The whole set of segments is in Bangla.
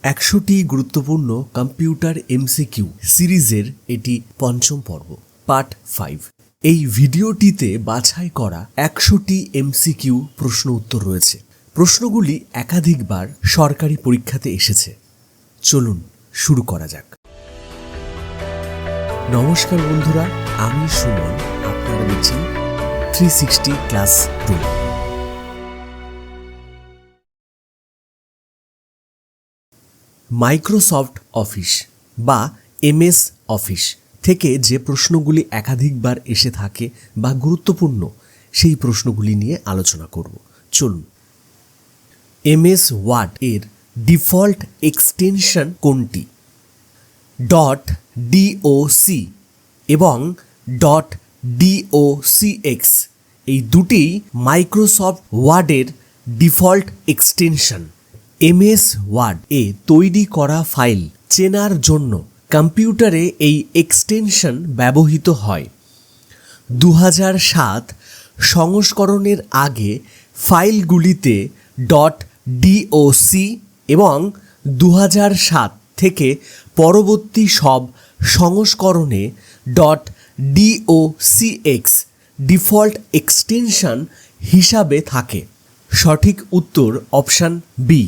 100টি গুরুত্বপূর্ণ কম্পিউটার এমসিকিউ সিরিজের এটি পঞ্চম পর্ব, পার্ট 5। এই ভিডিওটিতে বাছাই করা 100টি এমসিকিউ প্রশ্ন উত্তর রয়েছে। প্রশ্নগুলি একাধিকবার সরকারি পরীক্ষাতে এসেছে। চলুন শুরু করা যাক। নমস্কার বন্ধুরা, আমি সুমন। আপনারা দেখছেন 360 ক্লাস 2। মাইক্রোসফট অফিস বা এমএস অফিস থেকে যে প্রশ্নগুলি একাধিকবার এসে থাকে বা গুরুত্বপূর্ণ, সেই প্রশ্নগুলি নিয়ে আলোচনা করব। চলুন। এমএস ওয়ার্ড এর ডিফল্ট এক্সটেনশন কোনটি? .doc এবং .docx এই দুটি মাইক্রোসফট ওয়ার্ডের ডিফল্ট এক্সটেনশন। এমএস ওয়ার্ড এ তৈরি করা ফাইল চেনার জন্য কম্পিউটারে এই এক্সটেনশন ব্যবহৃত হয়। 2007 সংস্করণের আগে ফাইলগুলিতে .doc এবং 2007 থেকে পরবর্তী সব সংস্করণে .docx ডিফল্ট এক্সটেনশন হিসাবে থাকে। সঠিক উত্তর অপশান বি।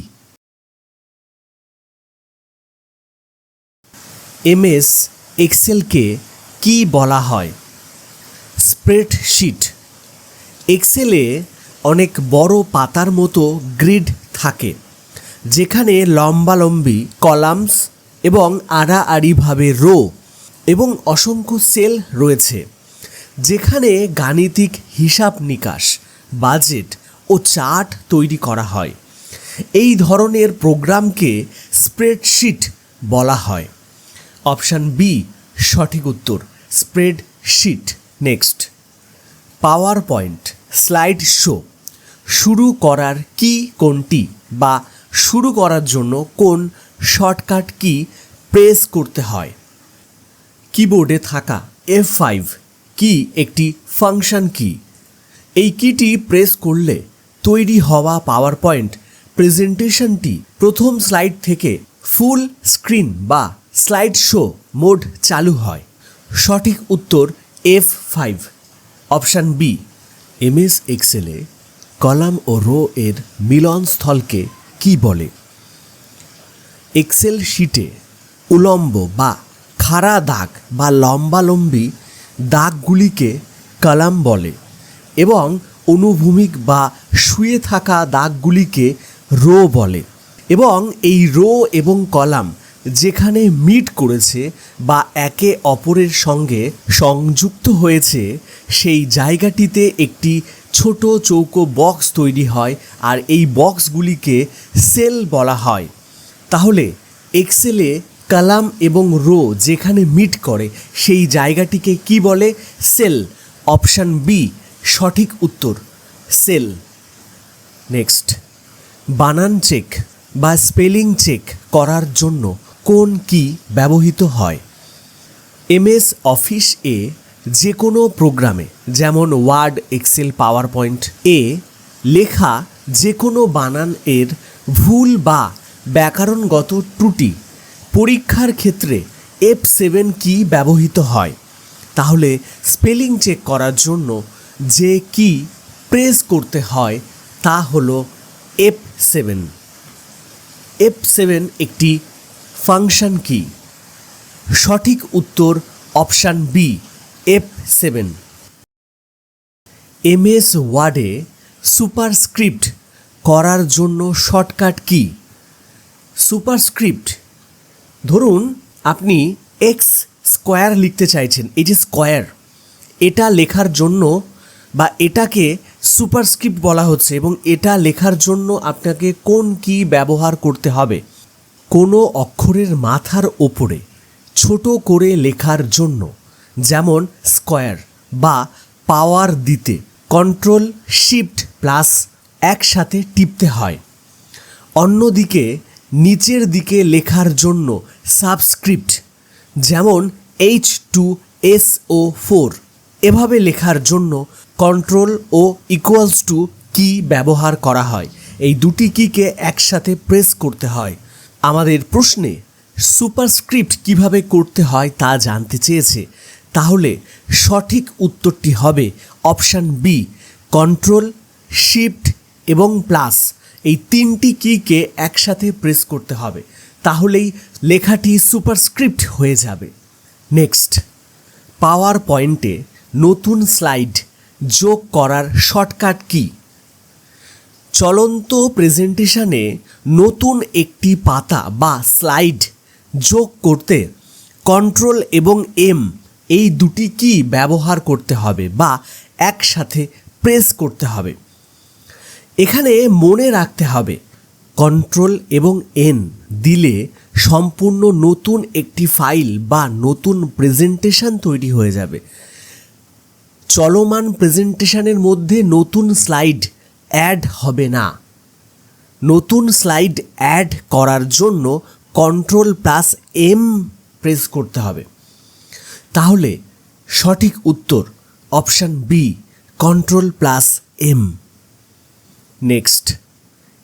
এমএস এক্সেলকে কি বলা হয়? স্প্রেডশিট। এক্সেলে অনেক বড় পাতার মতো গ্রিড থাকে, যেখানে লম্বালম্বি কলামস এবং আড়াআড়িভাবে রো এবং অসংখ্য সেল রয়েছে, যেখানে গাণিতিক হিসাব নিকাশ, বাজেট ও চার্ট তৈরি করা হয়। এই ধরনের প্রোগ্রামকে স্প্রেডশিট বলা হয়। অপশান বি সঠিক উত্তর, spreadsheet. Next, power point slide show শুরু করার কি কোনটি বা শুরু করার জন্য কোন শর্টকাট কি প্রেস করতে হয়? কিবোর্ডে থাকা F5 কি একটি ফাংশন কি? এই কিটি প্রেস করলে তৈরি হওয়া পাওয়ার পয়েন্ট প্রেজেন্টেশনটি প্রথম স্লাইড থেকে ফুল স্ক্রিন বা স্লাইড শো মোড চালু হয়। সঠিক উত্তর F5, অপশান বি। এমএস এক্সেলে কলাম ও রো এর মিলনস্থলকে কি বলে? এক্সেল শিটে উলম্ব বা খাড়া দাগ বা লম্বালম্বি দাগগুলিকে কলাম বলে এবং অনুভূমিক বা শুয়ে থাকা দাগগুলিকে রো বলে। এবং এই রো এবং কলাম যেখানে মিট করেছে বা একে অপরের সঙ্গে সংযুক্ত হয়েছে, সেই জায়গাটিতে একটি ছোট চৌকো বক্স তৈরি হয়, আর এই বক্সগুলিকে সেল বলা হয়। তাহলে এক্সেলে কলাম এবং রো যেখানে মিট করে সেই জায়গাটিকে কি বলে? সেল। অপশান বি সঠিক উত্তর, সেল। নেক্সট, বানান চেক বা স্পেলিং চেক করার জন্য কোন কি ব্যবহৃত হয়? এমএস অফিস এ যে কোনো প্রোগ্রামে, যেমন ওয়ার্ড, এক্সেল, পাওয়ার পয়েন্ট এ লেখা যে কোনো বানান এর ভুল বা ব্যাকরণগত ত্রুটি পরীক্ষার ক্ষেত্রে F7 কি ব্যবহৃত হয়? তাহলে স্পেলিং চেক করার জন্য যে কি প্রেস করতে হয় তা হলো F7। F7 একটি ফাংশন কি? সঠিক উত্তর অপশান বি, F7। এমএস ওয়ার্ডে সুপারস্ক্রিপ্ট করার জন্য শর্টকাট কি? সুপারস্ক্রিপ্ট, ধরুন আপনি এক্স স্কোয়ার লিখতে চাইছেন, এই যে স্কোয়ার, এটা লেখার জন্য বা এটাকে সুপারস্ক্রিপ্ট বলা হচ্ছে, এবং এটা লেখার জন্য আপনাকে কোন কি ব্যবহার করতে হবে? কোনো অক্ষরের মাথার ওপরে ছোট করে লেখার জন্য, যেমন স্কোয়ার বা পাওয়ার দিতে Ctrl+Shift+ একসাথে টিপতে হয়। অন্যদিকে নিচের দিকে লেখার জন্য সাবস্ক্রিপ্ট, যেমন H2SO4 এভাবে লেখার জন্য কন্ট্রোল ও ইকুয়ালস টু কি ব্যবহার করা হয়। এই দুটি কিকে একসাথে প্রেস করতে হয়। আমাদের প্রশ্নে সুপারস্ক্রিপ্ট কিভাবে করতে হয় তা জানতে চেয়েছে, তাহলে সঠিক উত্তরটি হবে অপশান বি, কন্ট্রোল, শিফট এবং প্লাস এই তিনটি কিকে একসাথে প্রেস করতে হবে, তাহলেই লেখাটি সুপারস্ক্রিপ্ট হয়ে যাবে। নেক্সট, পাওয়ার পয়েন্টে নতুন স্লাইড যোগ করার শর্টকাট কি? চলন্ত প্রেজেন্টেশনে নতুন একটি পাতা বা স্লাইড যোগ করতে কন্ট্রোল এবং এম এই দুটি কি ব্যবহার করতে হবে বা একসাথে প্রেস করতে হবে। এখানে মনে রাখতে হবে কন্ট্রোল এবং এন দিলে সম্পূর্ণ নতুন একটি ফাইল বা নতুন প্রেজেন্টেশন তৈরি হয়ে যাবে। চলমান প্রেজেন্টেশনের মধ্যে নতুন স্লাইড অ্যাড হবে না। নতুন স্লাইড অ্যাড করার জন্য কন্ট্রোল প্লাস এম প্রেস করতে হবে। তাহলে সঠিক উত্তর option B, control plus M. Next,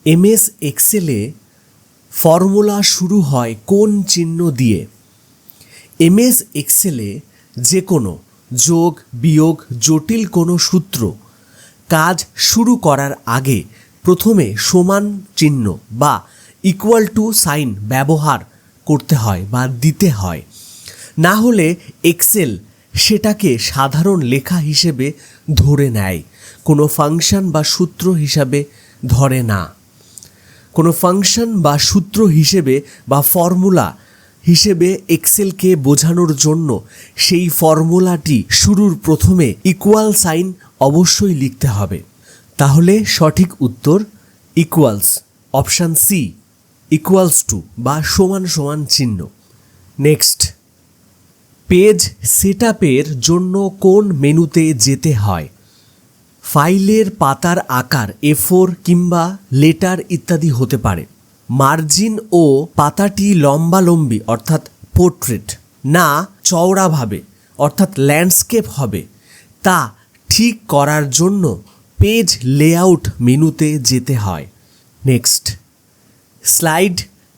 MS এক্সেলে ফর্মুলা শুরু হয় কোন চিহ্ন দিয়ে? এমএস এক্সেলে যে কোনো যোগ, বিয়োগ, জটিল কোনো সূত্র কাজ শুরু করার আগে প্রথমে সমান চিহ্ন বা ইকুয়াল টু সাইন ব্যবহার করতে হয় বা দিতে হয়, না হলে এক্সেল সেটাকে সাধারণ লেখা হিসেবে ধরে নেয়, কোনো ফাংশন বা সূত্র হিসাবে ধরে না। কোনো ফাংশন বা সূত্র হিসেবে বা ফর্মুলা হিসেবে এক্সেলকে বোঝানোর জন্য সেই ফর্মুলাটি শুরুর প্রথমে ইকুয়াল সাইন অবশ্যই লিখতে হবে। তাহলে সঠিক উত্তর equals, option C, equals to বা সমান সমান চিহ্ন। নেক্সট, পেজ সেটআপের জন্য কোন মেনুতে যেতে হয়? ফাইলের পাতার আকার A4 কিংবা লেটার ইত্যাদি হতে পারে। মার্জিন ও পাতাটি লম্বালম্বি অর্থাৎ পোর্ট্রেট না চওড়াভাবে অর্থাৎ ল্যান্ডস্কেপ হবে, তা ঠিক করার জন্য পেজ লেআউট মেনুতে যেতে হয়। নেক্সট, স্লাইড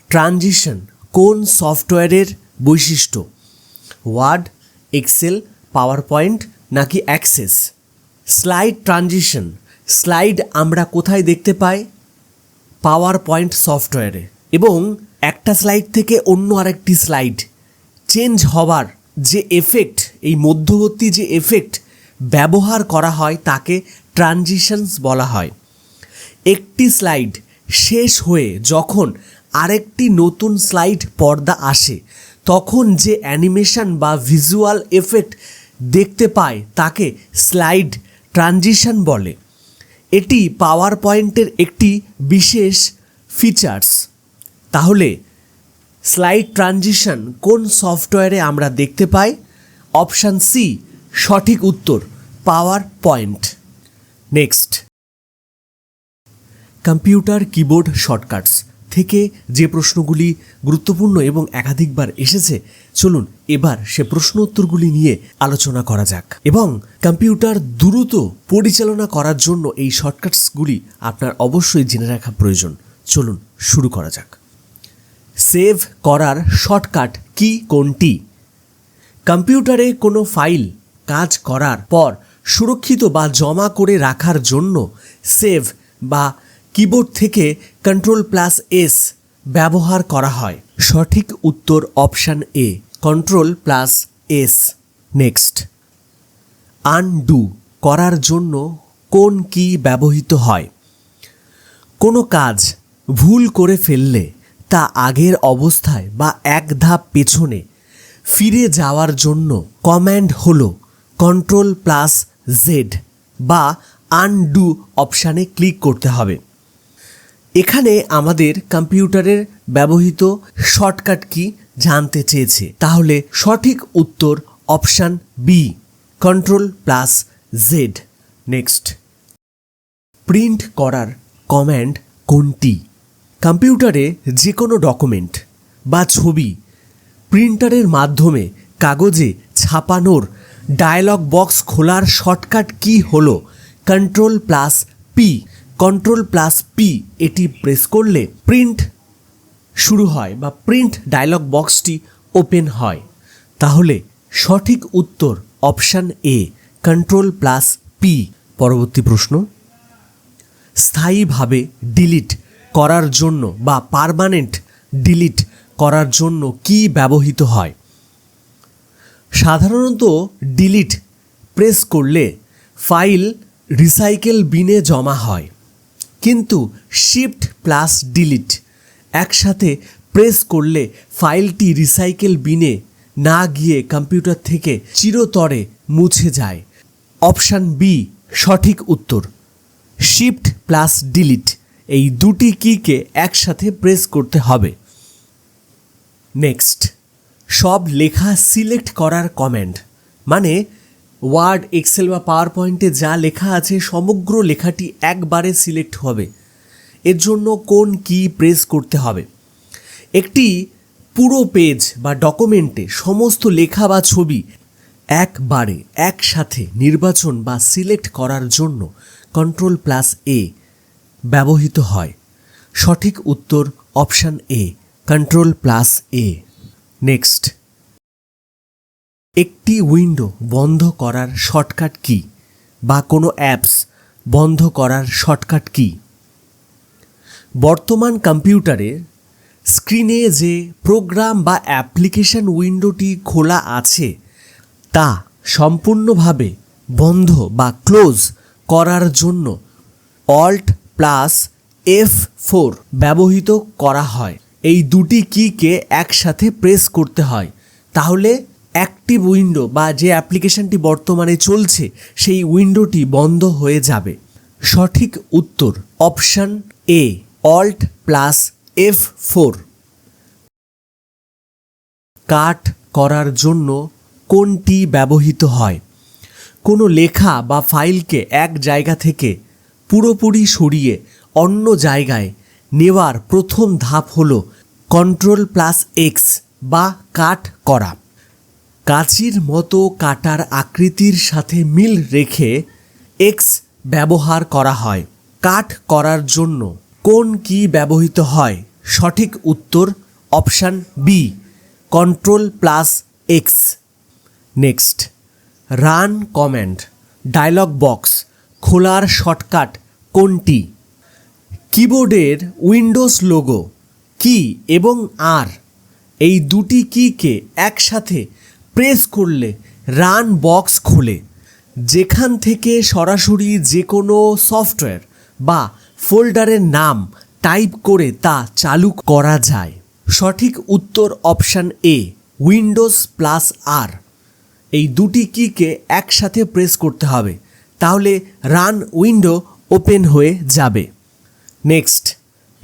ট্রানজিশন কোন সফটওয়্যারের বৈশিষ্ট্য? ওয়ার্ড, এক্সেল, পাওয়ার পয়েন্ট নাকি অ্যাক্সেস? স্লাইড ট্রানজিশন স্লাইড আমরা কোথায় দেখতে পাই? পাওয়ার পয়েন্ট সফটওয়্যারে। এবং একটা স্লাইড থেকে অন্য আরেকটি স্লাইড চেঞ্জ হওয়ার যে এফেক্ট, এই মধ্যবর্তী যে এফেক্ট ব্যবহার করা হয় তাকে ট্রানজিশনস বলা হয়। একটি স্লাইড শেষ হয়ে যখন আরেকটি নতুন স্লাইড পর্দা আসে তখন যে অ্যানিমেশন বা ভিজুয়াল এফেক্ট দেখতে পায় তাকে স্লাইড ট্রানজিশন বলে। এটি পাওয়ার পয়েন্টের একটি বিশেষ ফিচার্স। তাহলে স্লাইড ট্রানজিশন কোন সফটওয়্যারে আমরা দেখতে পাই? অপশান সি সঠিক উত্তর, power point. Next, computer keyboard shortcuts থেকে যে প্রশ্নগুলি গুরুত্বপূর্ণ এবং একাধিকবার এসেছে, চলুন এবার সে প্রশ্ন উত্তরগুলি নিয়ে আলোচনা করা যাক। এবং কম্পিউটার দ্রুত পরিচালনা করার জন্য এই শর্টকাটসগুলি আপনার অবশ্যই জেনে রাখা প্রয়োজন। চলুন শুরু করা যাক। সেভ করার শর্টকাট কি কোনটি? কম্পিউটারে কোনো ফাইল কাজ করার পর সুরক্ষিত বা জমা করে রাখার জন্য সেভ বা কিবোর্ড থেকে কন্ট্রোল প্লাস এস ব্যবহার করা হয়। সঠিক উত্তর option A, control plus S. Next, undo করার জন্য কোন কি ব্যবহৃত হয়? কোনো কাজ ভুল করে ফেললে তা আগের অবস্থায় বা এক ধাপ পেছনে ফিরে যাওয়ার জন্য কমান্ড হলো কন্ট্রোল প্লাস জেড বা আনডু অপশানে ক্লিক করতে হবে। এখানে আমাদের কম্পিউটারের ব্যবহৃত শর্টকাট কি জানতে চেয়েছে, তাহলে সঠিক উত্তর option B, control plus Z. Next, print করার কমান্ড কোনটি? কম্পিউটারে যে কোনো ডকুমেন্ট বা ছবি প্রিন্টারের মাধ্যমে কাগজে ছাপানোর ডায়লগ বক্স খোলার শর্টকাট কি হলো control plus P. Control plus P এটি প্রেস করলে প্রিন্ট শুরু হয় বা প্রিন্ট ডায়লগ বক্সটি ওপেন হয়। তাহলে সঠিক উত্তর অপশান এ, Ctrl+P। পরবর্তী প্রশ্ন, স্থায়ীভাবে ডিলিট করার জন্য বা পার্মানেন্ট ডিলিট করার জন্য কি ব্যবহৃত হয়? সাধারণত ডিলিট প্রেস করলে ফাইল রিসাইকেল বিনে জমা হয়, কিন্তু শিফট প্লাস ডিলিট একসাথে প্রেস করলে ফাইলটি রিসাইকেল বিনে না গিয়ে কম্পিউটার থেকে চিরতরে মুছে যায়। অপশান বি সঠিক উত্তর। শিফট প্লাস ডিলিট এই দুটি কিকে একসাথে প্রেস করতে হবে। নেক্সট, সব লেখা সিলেক্ট করার কমান্ড, মানে ওয়ার্ড, এক্সেল বা পাওয়ার পয়েন্টে যা লেখা আছে সমগ্র লেখাটি একবারে সিলেক্ট হবে। এর জন্য কোন কি প্রেস করতে হবে? একটি পুরো পেজ বা ডকুমেন্টে সমস্ত লেখা বা ছবি একবারে একসাথে নির্বাচন বা সিলেক্ট করার জন্য Ctrl+A ব্যবহৃত হয়। সঠিক উত্তর অপশান এ, Ctrl+A। নেক্সট, একটি উইন্ডো বন্ধ করার শর্টকাট কি বা কোনো অ্যাপস বন্ধ করার শর্টকাট কি? বর্তমান কম্পিউটারে স্ক্রিনে যে প্রোগ্রাম বা অ্যাপ্লিকেশন উইন্ডোটি খোলা আছে তা সম্পূর্ণভাবে বন্ধ বা ক্লোজ করার জন্য Alt+F4 ব্যবহৃত করা হয়। এই দুটি কিকে একসাথে প্রেস করতে হয়, তাহলে অ্যাক্টিভ উইন্ডো বা যে অ্যাপ্লিকেশনটি বর্তমানে চলছে সেই উইন্ডোটি বন্ধ হয়ে যাবে। সঠিক উত্তর অপশান এ, Alt+F4। কাট করার জন্য কোনটি ব্যবহৃত হয়? কোনো লেখা বা ফাইলকে এক জায়গা থেকে পুরোপুরি সরিয়ে অন্য জায়গায় নেওয়ার প্রথম ধাপ হল Ctrl+X বা কাট করা। কাঁচির মতো কাটার আকৃতির সাথে মিল রেখে এক্স ব্যবহার করা হয়। কাট করার জন্য কোন কি ব্যবহৃত হয়? সঠিক উত্তর option B, Ctrl+X। Next, run command dialog box খোলার শর্টকাট কোনটি? কিবোর্ডের উইন্ডোজ লোগো কি এবং আর এই দুটি কিকে একসাথে প্রেস করলে রান বক্স খোলে, যেখান থেকে সরাসরি যে কোনো সফটওয়্যার বা ফোল্ডারের নাম টাইপ করে তা চালু করা যায়। সঠিক উত্তর অপশান এ, Windows+R। এই দুটি কিকে একসাথে প্রেস করতে হবে, তাহলে রান উইন্ডো ওপেন হয়ে যাবে। নেক্সট,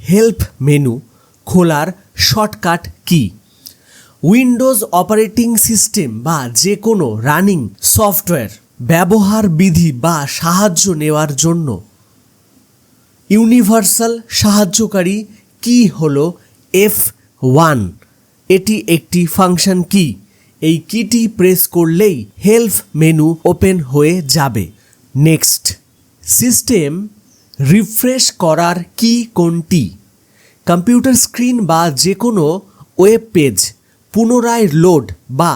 হেল্প মেনু খোলার shortcut key? Windows operating system বা যে কোনো রানিং সফটওয়্যার ব্যবহার বিধি বা সাহায্য নেওয়ার জন্য ইউনিভার্সাল সাহায্যকারী কি হলো F1। এটি একটি ফাংশন কি। এই কিটি প্রেস করলেই হেল্প মেনু ওপেন হয়ে যাবে। নেক্সট, সিস্টেম রিফ্রেশ করার কি কোনটি? কম্পিউটার স্ক্রিন বা যে কোনো ওয়েব পেজ পুনরায় লোড বা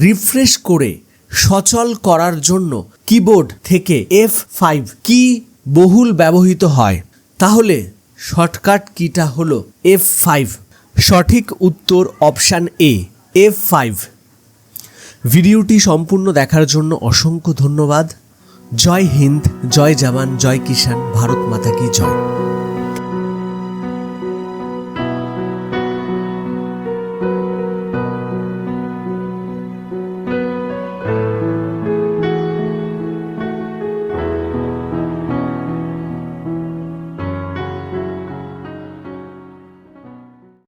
রিফ্রেশ করে সচল করার জন্য কিবোর্ড থেকে F5 কি বহুল ব্যবহৃত হয়। তাহলে শর্টকাট কিটা হলো F5। সঠিক উত্তর অপশান এ, F5। ভিডিওটি সম্পূর্ণ দেখার জন্য অসংখ্য ধন্যবাদ। জয় হিন্দ, জয় জওয়ান, জয় কিষাণ, ভারত মাতা কি জয়।